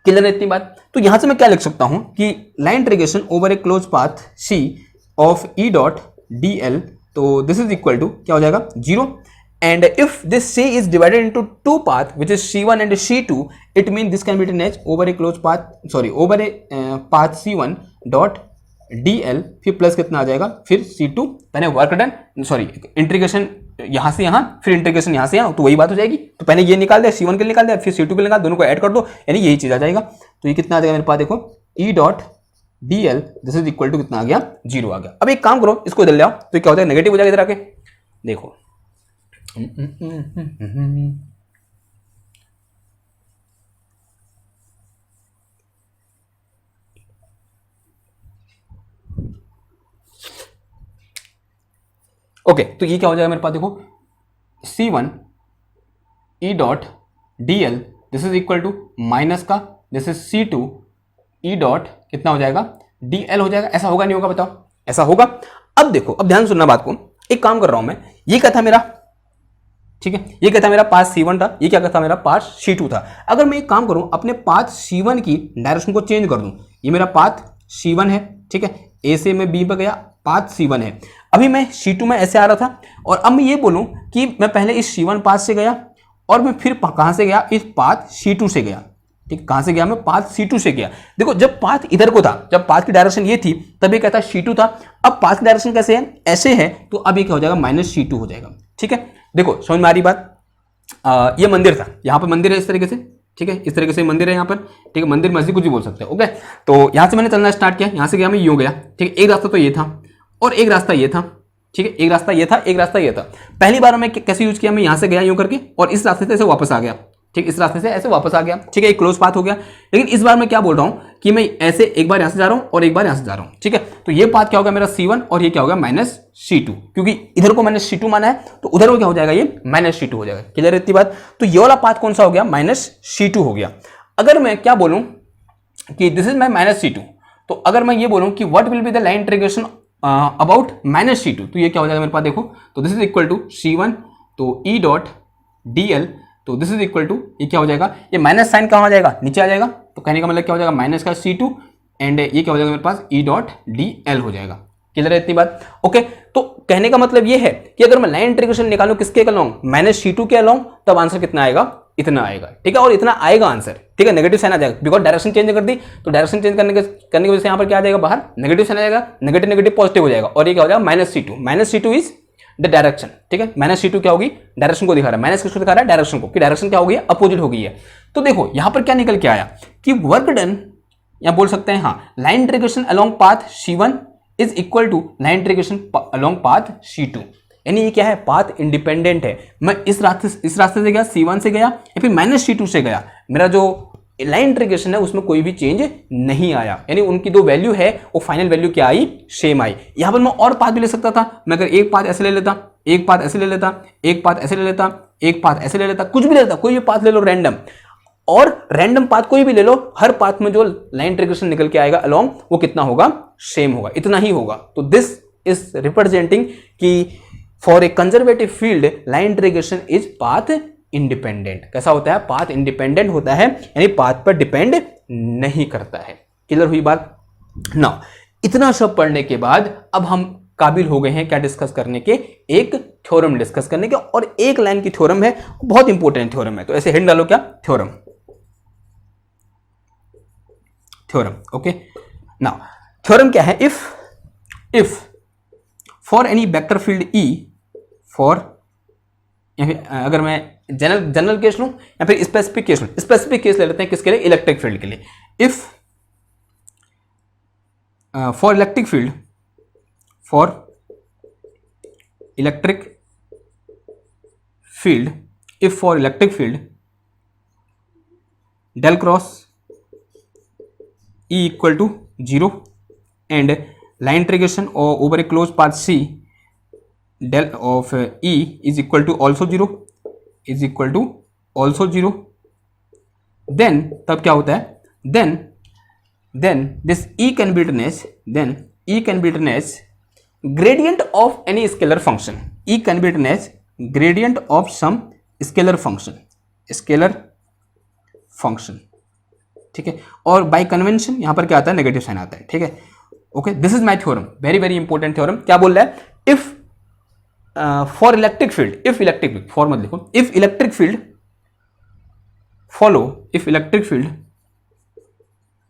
क्लियर है इतनी बात। तो यहां से मैं क्या लिख सकता हूं कि line integration over a close path C of E dot dl, तो दिस इज इक्वल टू क्या हो जाएगा, 0। And if this C is divided into two paths, which is C1 and C2, it means this can be written as over a closed path, over a path C1 dot dl, फिर plus कितना आ जाएगा, फिर C2, पहले work done, integration यहां से यहां, फिर इंटीग्रेशन यहां से यहां, तो वही बात हो जाएगी। तो पहले ये निकाल दिया, C1 के लिए निकाल दिया, फिर C2 के लिए निकाल, दोनों को ऐड कर दो, यानी यही चीज आ जाएगा। तो ये कितना आ जाएगा मेरे पास, देखो E dot dl, this is equal to कितना आ गया, 0 आ गया। अब एक काम करो, इसको इधर ले आओ, तो क्या हो जाएगा, नेगेटिव हो जाएगा इधर आके, देखो। ओके, तो ये क्या हो जाएगा मेरे पास, देखो C1 E dot dl, this is equal to minus का, this is C2 E dot कितना हो जाएगा, dl हो जाएगा। ऐसा होगा नहीं होगा, बताओ, ऐसा होगा। अब देखो, अब ध्यान सुनना बात को, एक काम कर रहा हूं मैं, ये क्या था मेरा, ठीक है, ये क्या था मेरा, पाथ C1 था, ये क्या था मेरा, पाथ C2 था। अगर मैं एक काम करूं, अपने पाथ C1 की डायरेक्शन को चेंज कर दूं, ये मेरा पाथ C1 है, ठीक है, A से मैं B पर गया, पाथ C1 है। अभी मैं C2 में ऐसे आ रहा था, और अब मैं ये बोलूं कि मैं पहले इस C1 पाथ से गया और मैं फिर कहां से गया, इस पाथ C2 से गया। ठीक, कहां से गया मैं, पाथ C2 से गया। देखो, जब पाथ इधर को था, जब पाथ की डायरेक्शन ये थी, तब ये कहता C2 था। अब पाथ की डायरेक्शन कैसे है, ऐसे है, तो अब ये क्या हो जाएगा, -C2 हो जाएगा। ठीक है, देखो समझ में आ रही बात। ये मंदिर था, यहाँ पर मंदिर है इस तरीके से, ठीक है, इस तरीके से मंदिर है यहाँ पर, ठीक है, मंदिर मस्जिद कुछ भी बोल सकते हैं। ओके, तो यहाँ से मैंने चलना स्टार्ट किया, यहाँ से गया मैं, यूं गया। ठीक है, एक रास्ता तो ये था और एक रास्ता ये था। ठीक है, एक रास्ता ये था, एक रास्ता ये था। पहली बार मैं कैसे यूज किया, मैं यहाँ से गया यूं करके, और इस रास्ते से ऐसे वापस आ गया। ठीक, इस रास्ते से ऐसे वापस आ गया। ठीक है, एक क्लोज पाथ हो गया। लेकिन इस बार मैं क्या बोल रहा हूँ कि मैं ऐसे एक बार यहाँ से जा रहा हूँ और एक बार यहाँ से जा रहा हूँ। ठीक है, तो ये पाथ क्या होगा मेरा C1, और ये क्या होगा -C2, क्योंकि इधर को मैंने C2 माना है, तो उधर को क्या हो जाएगा, ये -C2 हो जाएगा। क्लियर है इतनी बात। तो ये वाला पाथ कौन सा हो गया, -C2 हो गया। अगर मैं क्या बोलूं कि दिस इज माई -C2, तो अगर मैं ये बोलूं कि what will be the line integration about -C2, तो ये क्या हो जाएगा मेरे पास, देखो, तो this is equal to C1, तो E डॉट dl, तो दिस इज इक्वल टू, ये क्या हो जाएगा, ये माइनस साइन कहाँ आ जाएगा, नीचे आ जाएगा। तो कहने का मतलब क्या हो जाएगा, माइनस का C2, एंड ये क्या हो जाएगा मेरे पास, E डॉट dl हो जाएगा। क्लियर है इतनी बात। ओके, तो कहने का मतलब ये है कि अगर मैं लाइन इंटीग्रेशन निकालूं किसके अलोंग, -C2 के अलोंग, तब आंसर कितना आएगा, इतना आएगा। ठीक है, और इतना आएगा आंसर। ठीक है, नेगेटिव साइन आ जाएगा, बिकॉज डायरेक्शन चेंज कर दी, तो डायरेक्शन चेंज करने की वजह से यहाँ पर क्या आ जाएगा, बाहर नेगेटिव साइन आ जाएगा, नेगेटिव नेगेटिव पॉजिटिव हो जाएगा, और ये क्या हो जाएगा, -C2 इज द डायरेक्शन। ठीक है, -C2 क्या होगी, डायरेक्शन को दिखा रहा है, माइनस किसको दिखा रहा है, डायरेक्शन को, कि डायरेक्शन क्या हो गई है, अपोजिट हो गई है। तो देखो यहाँ पर क्या निकल के आया कि वर्क डन, या बोल सकते हैं हाँ, line integration along path C1 is equal to line integration along path C2, यानी ये क्या है, पाथ इंडिपेंडेंट है। मैं इस रास्ते से गया, C1 से गया, या फिर -C2 से गया, मेरा जो लाइन इंटीग्रेशन है उसमें कोई भी चेंज नहीं आया, यानी उनकी दो वैल्यू है वो फाइनल वैल्यू क्या आई, सेम आई। यहां पर मैं और पाथ भी ले सकता था, मैं अगर एक पाथ ऐसे ले लेता, एक पाथ ऐसे ले लेता, एक पाथ ऐसे ले लेता, एक पाथ ऐसे ले लेता, कुछ भी ले लेता, कोई भी पाथ ले लो रैंडम, और रैंडम पाथ कोई भी ले लो, हर पाथ में जो लाइन इंटीग्रेशन निकल के आएगा अलोंग, वो कितना होगा, सेम होगा, इतना ही होगा। तो दिस इज रिप्रेजेंटिंग कि for a conservative field line integration is path independent. कैसा होता है, पाथ इंडिपेंडेंट होता है, यानी पाथ पर डिपेंड नहीं करता है। क्लियर हुई बात। नाउ इतना सब पढ़ने के बाद अब हम काबिल हो गए हैं क्या डिस्कस करने के, एक थ्योरम डिस्कस करने के, और एक लाइन की थ्योरम है, बहुत इंपॉर्टेंट थ्योरम है, तो ऐसे हिंट डालो क्या, theorem, theorem. Okay, now theorem क्या है, if for any vector field E, for, अगर मैं जनरल केस लूं या फिर स्पेसिफिक केस लूं, स्पेसिफिक केस ले लेते हैं किसके लिए, इलेक्ट्रिक फील्ड के लिए। If for electric field, for electric field, if for electric field del cross E equal to 0 and line integration over a close path C del of E is equal to also 0, is equal to also 0, then तब क्या होता है, then this E can be written as, then E can be written as gradient of any scalar function, E can be written as gradient of some scalar function, ठीक है, और bye convention यहां पर क्या आता है, नेगेटिव साइन आता है, ठीक है। Okay, this is my theorem, very very important theorem. क्या बोल रहा है, if for electric field, if electric, for मत लिखो, if electric field follow, if electric field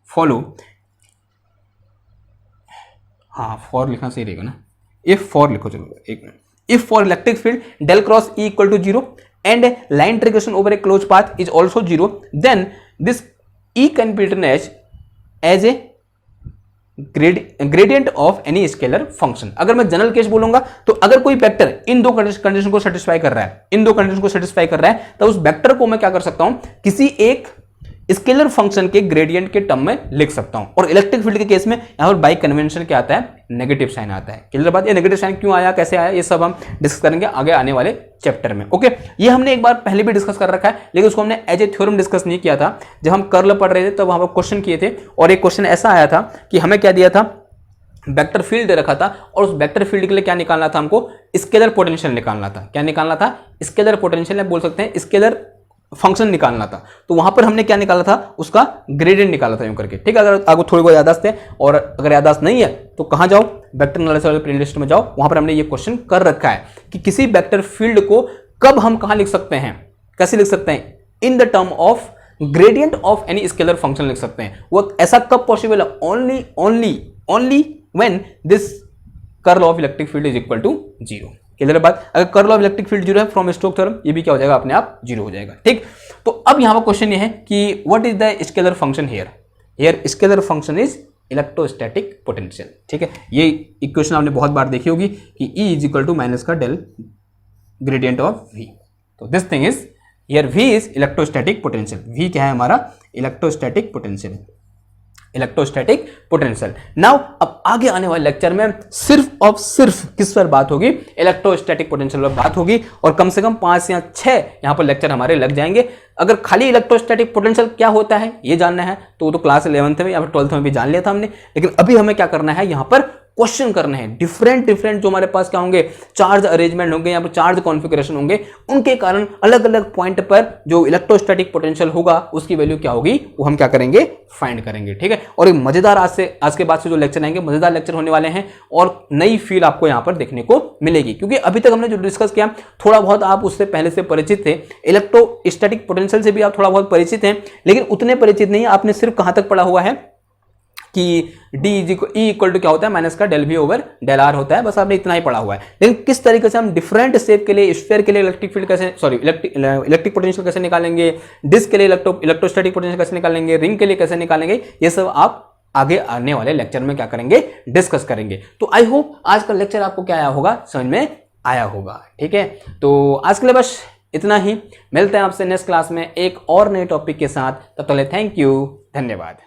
follow, हाँ फॉर लिखना सही रहेगा ना, इफ फॉर लिखो, चलो एक minute, if for electric field del cross E equal to 0 and line integration over a close path is also 0, then this E can be written as a gradient of any scalar function. अगर मैं general case बोलूंगा तो अगर कोई vector इन दो condition को satisfy कर रहा है, इन दो कंडीशन को सेटिस्फाई कर रहा है, तो उस वेक्टर को मैं क्या कर सकता हूं, किसी एक स्केलर फंक्शन के ग्रेडियंट के टर्म में लिख सकता हूं। और इलेक्ट्रिक फील्ड के केस में यहां पर बाई कन्वेंशन क्या आता है, नेगेटिव साइन आता है। क्लियर बात, ये नेगेटिव साइन क्यों आया, कैसे आया, ये सब हम डिस्कस करेंगे आगे आने वाले चैप्टर में। ओके, ये हमने एक बार पहले भी डिस्कस कर रखा है, लेकिन उसको हमने एज ए थ्योरम डिस्कस नहीं किया था। जब हम कर्ल पढ़ रहे थे तब वहां पर क्वेश्चन किए थे, और एक क्वेश्चन ऐसा आया था कि हमें क्या दिया था, वेक्टर फील्ड दे रखा था, और उस वेक्टर फील्ड के लिए क्या निकालना था, हमको स्केलर पोटेंशियल निकालना था। क्या निकालना था, स्केलर पोटेंशियल, या बोल सकते हैं स्केलर फंक्शन निकालना था। तो वहां पर हमने क्या निकाला था, उसका ग्रेडियंट निकाला था यूं करके, ठीक है। अगर आपको थोड़ी बहुत याददाश्त है, और अगर याददाश्त नहीं है तो कहां जाओ, वेक्टर एनालिसिस वाले प्लेलिस्ट में जाओ, वहां पर हमने ये क्वेश्चन कर रखा है कि किसी वेक्टर फील्ड को कब हम कहां लिख सकते हैं, कैसे लिख सकते हैं, in the term of gradient of any scalar function लिख सकते हैं। वो ऐसा कब पॉसिबल है, only when this curl of electric field is equal to 0। Clear बात, अगर कर्ल ऑफ इलेक्ट्रिक फील्ड 0 है फ्रॉम स्टोक्स थ्योरम, ये भी क्या हो जाएगा, अपने आप 0 हो जाएगा, ठीक। तो अब यहां पर क्वेश्चन ये है कि what is the scalar function here scalar function is electrostatic potential, ठीक है। ये इक्वेशन आपने बहुत बार देखी होगी कि E is equal to minus का डेल ग्रेडियंट ऑफ V। तो this thing is here V is electrostatic potential, V क्या है हमारा, electrostatic potential, electrostatic potential. Now अब आगे आने वाले लेक्चर में सिर्फ और सिर्फ किस पर बात होगी, इलेक्ट्रोस्टैटिक पोटेंशियल पर बात होगी, और कम से कम 5 या 6 यहां पर लेक्चर हमारे लग जाएंगे। अगर खाली इलेक्ट्रोस्टैटिक पोटेंशियल क्या होता है ये जानना है तो वो तो क्लास 11th में या फिर 12th में भी जान लिया था हमने, लेकिन अभी हमें क्या करना है, यहां पर क्वेश्चन करने हैं डिफरेंट जो हमारे पास क्या होंगे, चार्ज अरेंजमेंट होंगे या फिर चार्ज कॉन्फ़िगरेशन होंगे, उनके कारण अलग अलग पॉइंट पर जो इलेक्ट्रोस्टैटिक पोटेंशियल होगा उसकी वैल्यू क्या होगी, वो हम क्या करेंगे, फाइंड करेंगे, ठीक है। और एक मजेदार आज के बाद से जो लेक्चर आएंगे, मजेदार लेक्चर होने वाले हैं, और नई फील आपको यहां पर देखने को मिलेगी, क्योंकि अभी तक हमने जो डिस्कस किया थोड़ा बहुत आप उससे पहले से परिचित थे, इलेक्ट्रोस्टैटिक पोटेंशियल से भी आप थोड़ा बहुत परिचित हैं, लेकिन उतने परिचित नहीं, आपने सिर्फ कहां तक पढ़ा हुआ है कि D इक्वल टू क्या होता है, माइनस का del V over del R होता है, बस आपने इतना ही पढ़ा हुआ है। लेकिन किस तरीके से हम डिफरेंट शेप के लिए, स्फीयर के लिए इलेक्ट्रिक फील्ड कैसे, इलेक्ट्रिक पोटेंशियल कैसे निकालेंगे, डिस्क के लिए इलेक्ट्रोस्टैटिक पोटेंशियल कैसे निकालेंगे, रिंग के लिए कैसे निकालेंगे, ये सब आप आगे आने वाले लेक्चर में क्या करेंगे, डिस्कस करेंगे। तो आई होप आज का लेक्चर आपको क्या आया होगा, समझ में आया होगा, ठीक है। तो आज के लिए बस इतना ही, मिलते हैं आपसे नेक्स्ट क्लास में एक और नए टॉपिक के साथ, तब तक थैंक यू, धन्यवाद।